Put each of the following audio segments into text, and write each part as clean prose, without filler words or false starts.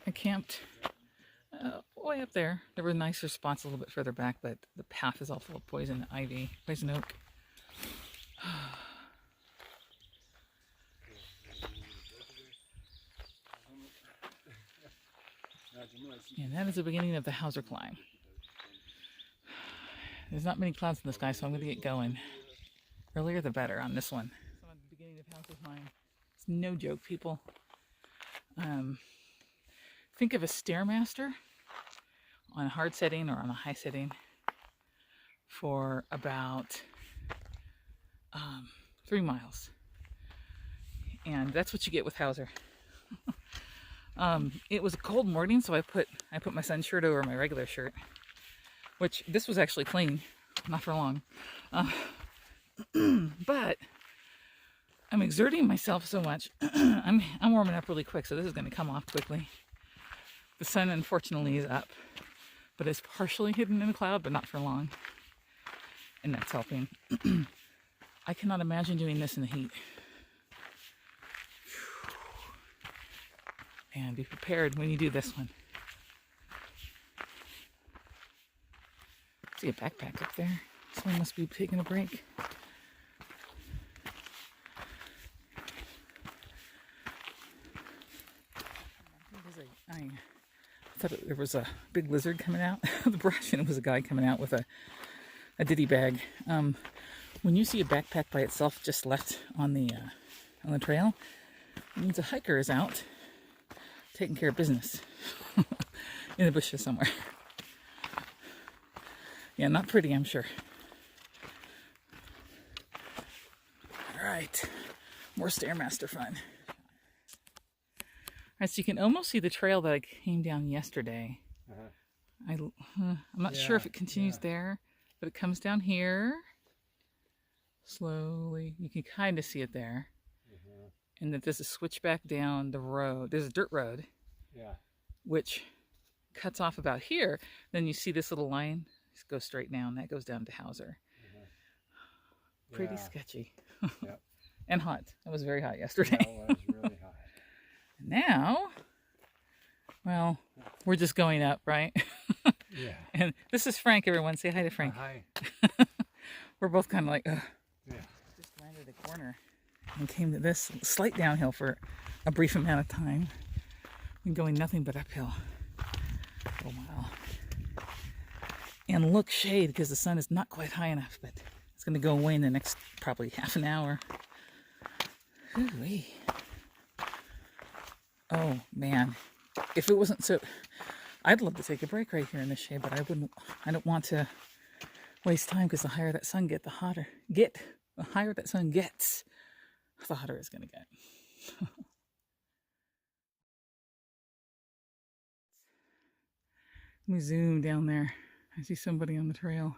I camped way up there. There were nicer spots a little bit further back, but the path is all full of poison ivy, poison oak. And that is the beginning of the Hauser climb. There's not many clouds in the sky, so I'm going to get going. Earlier the better on this one. So at the beginning of Hauser climb, it's no joke, people. Think of a Stairmaster on a hard setting or on a high setting for about 3 miles. And that's what you get with Hauser. It was a cold morning, so I put my sun shirt over my regular shirt, which this was actually clean, not for long. But I'm exerting myself so much. I'm warming up really quick, so this is going to come off quickly. The sun, unfortunately, is up, but it's partially hidden in a cloud, but not for long. And that's helping. I cannot imagine doing this in the heat. And be prepared when you do this one. See a backpack up there. Someone must be taking a break. I thought there was a big lizard coming out of the brush, and it was a guy coming out with a ditty bag. When you see a backpack by itself just left on the trail, it means a hiker is out taking care of business in the bushes somewhere. Yeah, not pretty, I'm sure. All right, more Stairmaster fun. All right, so you can almost see the trail that I came down yesterday. I'm not sure if it continues there, but it comes down here slowly. You can kind of see it there. And that there's a switchback down the road. There's a dirt road, which cuts off about here. Then you see this little line. Just go straight down. That goes down to Hauser. Pretty sketchy. And hot. It was very hot yesterday. Yeah, it was really hot. Now, well, we're just going up, right? Yeah. And this is Frank, everyone. Say hi to Frank. Hi. We're both kind of like, ugh. Yeah. Just rounded a corner and came to this slight downhill for a brief amount of time. Been going nothing but uphill for a while. And look, shade, because the sun is not quite high enough, but it's going to go away in the next probably half an hour. Ooh-wee. Oh, man. If it wasn't so... I'd love to take a break right here in the shade, but I don't want to waste time, because the higher that sun gets, the higher that sun gets, the hotter it's going to get. Let me zoom down there. I see somebody on the trail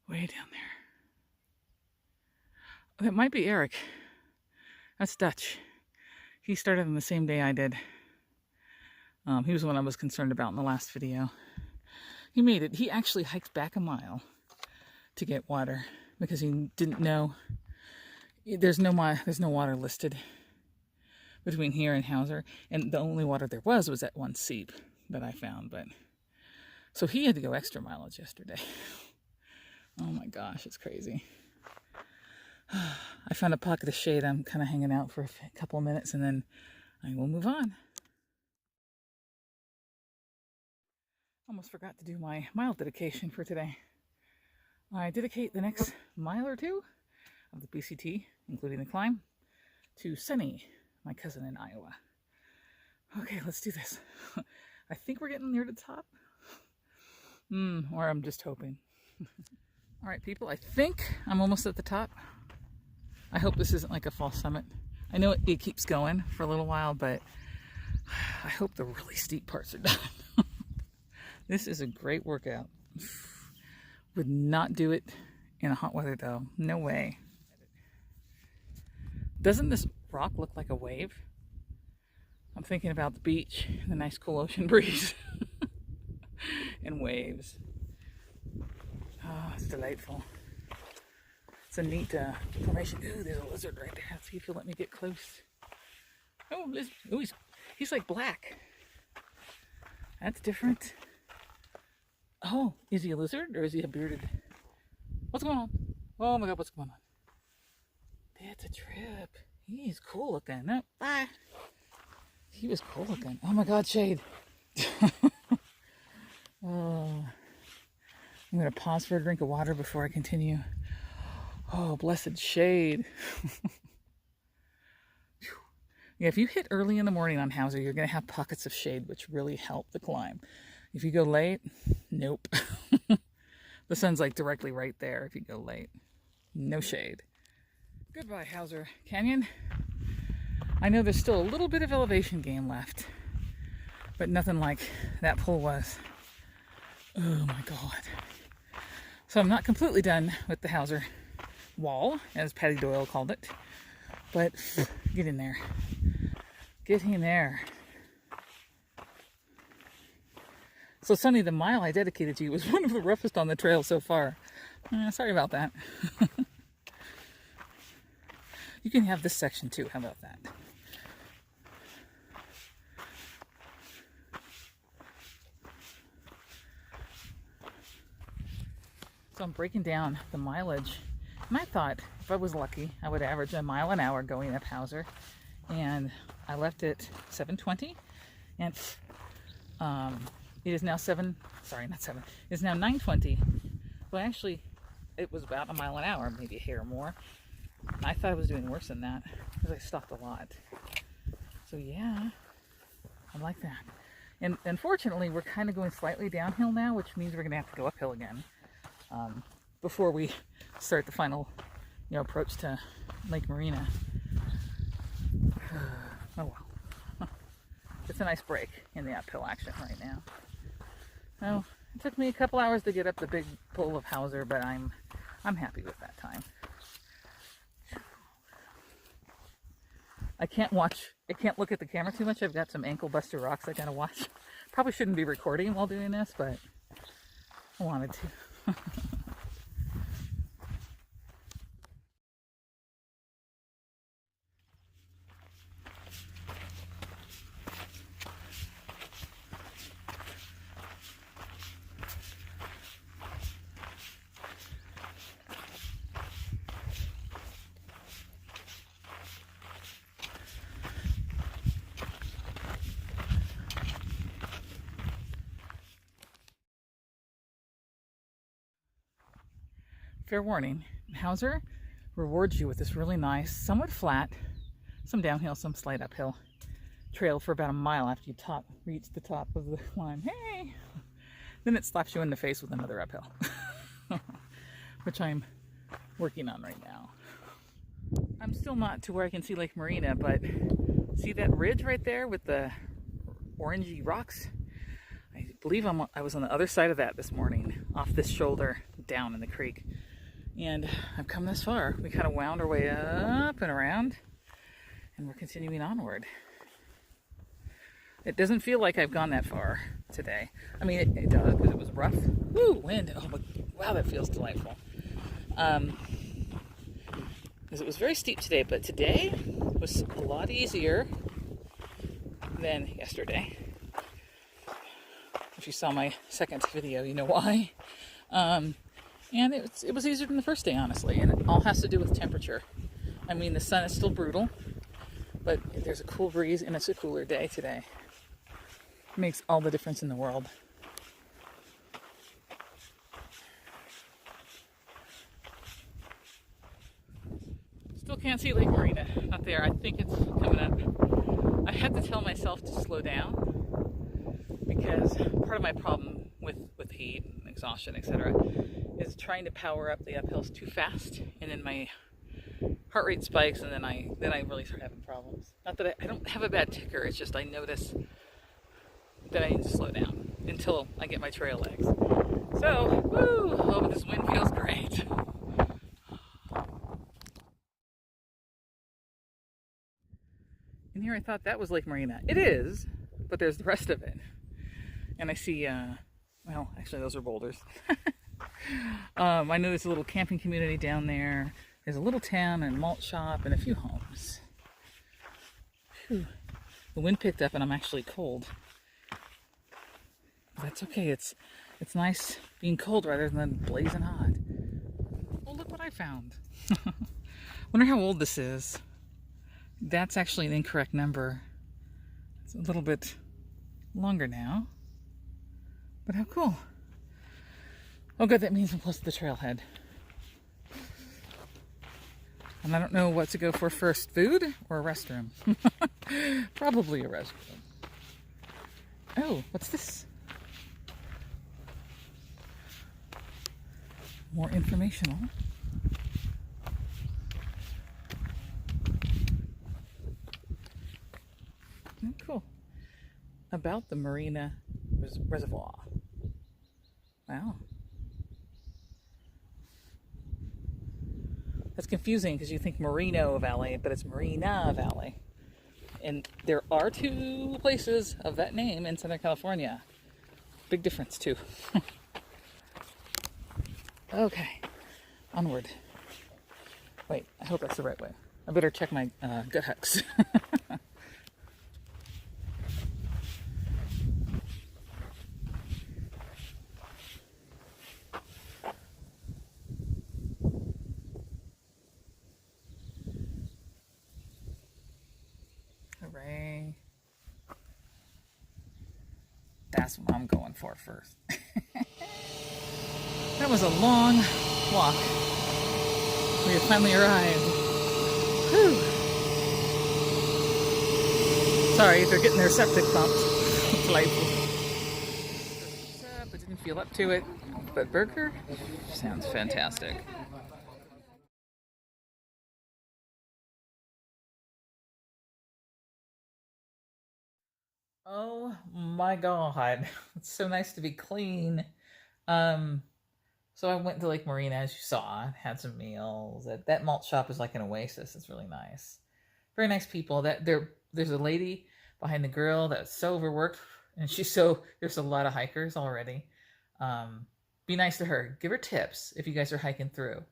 way down there. Oh, that might be Eric. That's Dutch. He started on the same day I did. He was the one I was concerned about in the last video. He made it. He actually hiked back a mile to get water because he didn't know. There's no water listed between here and Hauser, and the only water there was that one seep that I found. But so he had to go extra mileage yesterday. Oh my gosh, it's crazy. I found a pocket of shade. I'm kind of hanging out for a couple of minutes, and then I will move on. Almost forgot to do my mile dedication for today. I dedicate the next mile or two of the PCT, including the climb, to Sunny, my cousin in Iowa. Okay, let's do this. I think we're getting near the top. Or I'm just hoping. All right, people, I think I'm almost at the top. I hope this isn't like a false summit. I know it keeps going for a little while, but I hope the really steep parts are done. This is a great workout. Would not do it in a hot weather though. No way. Doesn't this rock look like a wave? I'm thinking about the beach, the nice cool ocean breeze, and waves. Oh, it's delightful. It's a neat formation. Ooh, there's a lizard right there. Let's see if he'll let me get close. Oh, lizard. Ooh, he's like black. That's different. Oh, is he a lizard or is he a bearded? What's going on? Oh my god, what's going on? That's a trip. He's cool looking. No, bye. He was cool looking. Oh my god, shade. Oh, I'm going to pause for a drink of water before I continue. Oh, blessed shade. Yeah, if you hit early in the morning on Hauser, you're going to have pockets of shade, which really help the climb. If you go late, nope. The sun's like directly right there if you go late. No shade. Goodbye, Hauser Canyon. I know there's still a little bit of elevation gain left, but nothing like that pull was. Oh my god. So I'm not completely done with the Hauser wall, as Patty Doyle called it, but get in there. Get in there. So Sonny, the mile I dedicated to you was one of the roughest on the trail so far. Sorry about that. You can have this section too. How about that? So I'm breaking down the mileage. And I thought if I was lucky, I would average a mile an hour going up Hauser. And I left it 7:20. And it is now it is now 9:20. Well, actually, it was about a mile an hour, maybe a hair more. I thought I was doing worse than that because I stopped a lot. So yeah, I like that. And unfortunately, we're kind of going slightly downhill now, which means we're going to have to go uphill again before we start the final, approach to Lake Morena. Oh well, it's a nice break in the uphill action right now. So it took me a couple hours to get up the big pull of Hauser, but I'm happy with that time. I can't look at the camera too much. I've got some ankle buster rocks I gotta watch. Probably shouldn't be recording while doing this, but I wanted to. Fair warning, Hauser rewards you with this really nice, somewhat flat, some downhill, some slight uphill trail for about a mile after you reach the top of the climb. Hey! Then it slaps you in the face with another uphill, which I'm working on right now. I'm still not to where I can see Lake Morena, but see that ridge right there with the orangey rocks? I believe I was on the other side of that this morning, off this shoulder down in the creek. And I've come this far. We kind of wound our way up and around, and we're continuing onward. It doesn't feel like I've gone that far today. I mean, it does because it was rough. Woo, wind. Oh, wow, that feels delightful. Because it was very steep today, but today was a lot easier than yesterday. If you saw my second video, you know why. And it was easier than the first day, honestly, and it all has to do with temperature. I mean, the sun is still brutal, but there's a cool breeze and it's a cooler day today. It makes all the difference in the world. Still can't see Lake Morena out there. I think it's coming up. I had to tell myself to slow down because part of my problem with heat and exhaustion, etc., is trying to power up the uphills too fast, and then my heart rate spikes, and then I really start having problems. Not that I don't have a bad ticker, it's just I notice that I need to slow down until I get my trail legs. So, woo! Oh, this wind feels great. And here I thought that was Lake Morena. It is, but there's the rest of it. And I see, well, actually those are boulders. I know there's a little camping community down there. There's a little town and malt shop and a few homes. Whew. The wind picked up and I'm actually cold. That's okay. It's nice being cold rather than blazing hot. Oh, look what I found. Wonder how old this is. That's actually an incorrect number. It's a little bit longer now. But how cool. Oh good, that means I'm close to the trailhead. And I don't know what to go for first, food or a restroom? Probably a restroom. Oh, what's this? More informational. Oh, cool. About the Morena Reservoir. Wow. That's confusing because you think Moreno Valley, but it's Morena Valley. And there are two places of that name in Southern California. Big difference, too. Okay, onward. Wait, I hope that's the right way. I better check my gut hooks. Hooray. That's what I'm going for first. That was a long walk. We have finally arrived. Whew. Sorry if they're getting their septic pumped. Delightful. But didn't feel up to it. But burger sounds fantastic. Oh my god. It's so nice to be clean. Um, so I went to Lake Morena, as you saw, had some meals. That malt shop is like an oasis. It's really nice. Very nice people. There's a lady behind the grill that's so overworked, and there's a lot of hikers already. Be nice to her. Give her tips if you guys are hiking through.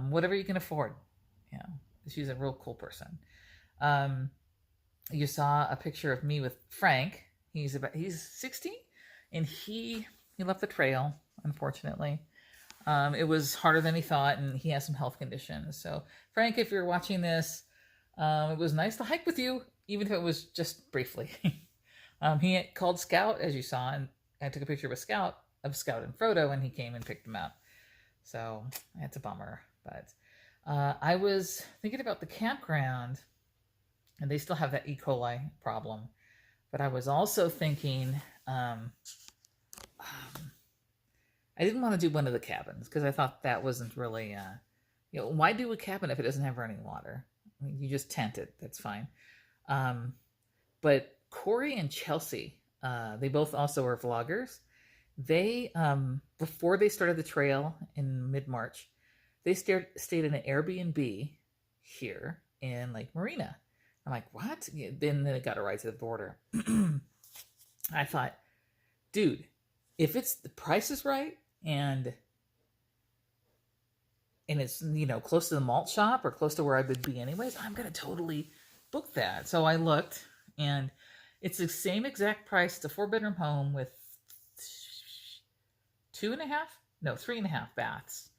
Whatever you can afford. Yeah, she's a real cool person. You saw a picture of me with Frank. He's 16, and he left the trail, unfortunately. It was harder than he thought, and he has some health conditions. So, Frank, if you're watching this, it was nice to hike with you, even if it was just briefly. He called Scout, as you saw, and I took a picture of Scout and Frodo, and he came and picked him up. So it's a bummer. But I was thinking about the campground, and they still have that E. coli problem. But I was also thinking, I didn't want to do one of the cabins because I thought that wasn't really, why do a cabin if it doesn't have running water? I mean, you just tent it. That's fine. But Corey and Chelsea, they both also are vloggers. They, before they started the trail in mid-March, they stayed in an Airbnb here in Lake Morena. I'm like, what? Then they got a ride to the border. I thought, dude, if the price is right and it's, close to the malt shop or close to where I would be anyways, I'm going to totally book that. So I looked, and it's the same exact price. It's a 4-bedroom home with 3.5 baths.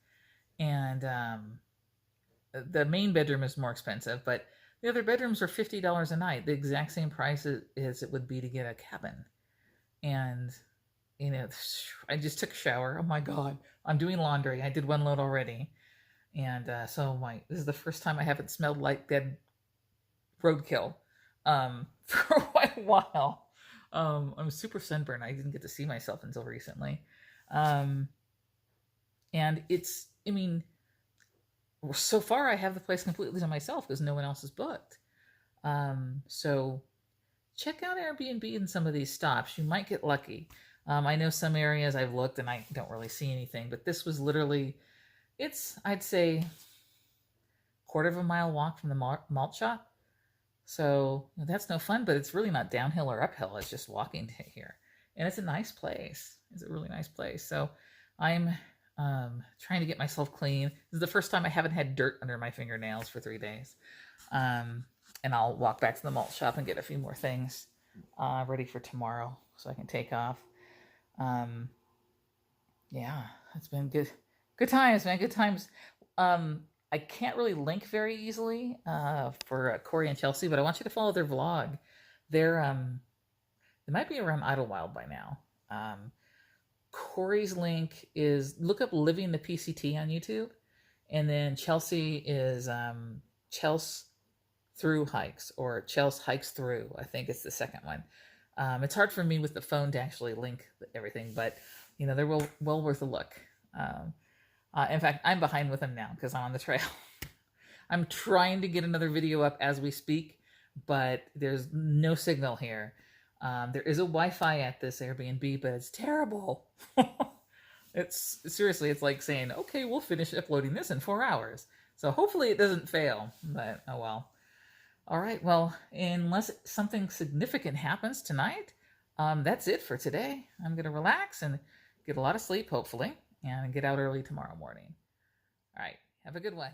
And the main bedroom is more expensive, but the other bedrooms are $50 a night, the exact same price as it would be to get a cabin. And, I just took a shower. Oh my God. I'm doing laundry. I did one load already. And so this is the first time I haven't smelled like dead roadkill for quite a while. I'm super sunburned. I didn't get to see myself until recently. And so far I have the place completely to myself because no one else is booked. So check out Airbnb in some of these stops. You might get lucky. I know some areas I've looked and I don't really see anything, but this was literally, I'd say, 1/4 mile walk from the malt shop. So that's no fun, but it's really not downhill or uphill. It's just walking to here. And it's a nice place. It's a really nice place. So I'm trying to get myself clean. This is the first time I haven't had dirt under my fingernails for 3 days. And I'll walk back to the malt shop and get a few more things ready for tomorrow so I can take off. Yeah, it's been good times, man. Good times. I can't really link very easily for Corey and Chelsea, but I want you to follow their vlog. They might be around Idlewild by now. Corey's link is look up Living the PCT on YouTube, and then Chelsea is Chelsea Through Hikes or Chelsea Hikes Through. I think it's the second one. It's hard for me with the phone to actually link everything, but they're well worth a look. In fact, I'm behind with them now because I'm on the trail. I'm trying to get another video up as we speak, but there's no signal here. There is a Wi-Fi at this Airbnb, but it's terrible. It's seriously, it's like saying, okay, we'll finish uploading this in 4 hours. So hopefully it doesn't fail, but oh well. All right, well, unless something significant happens tonight, that's it for today. I'm going to relax and get a lot of sleep, hopefully, and get out early tomorrow morning. All right, have a good one.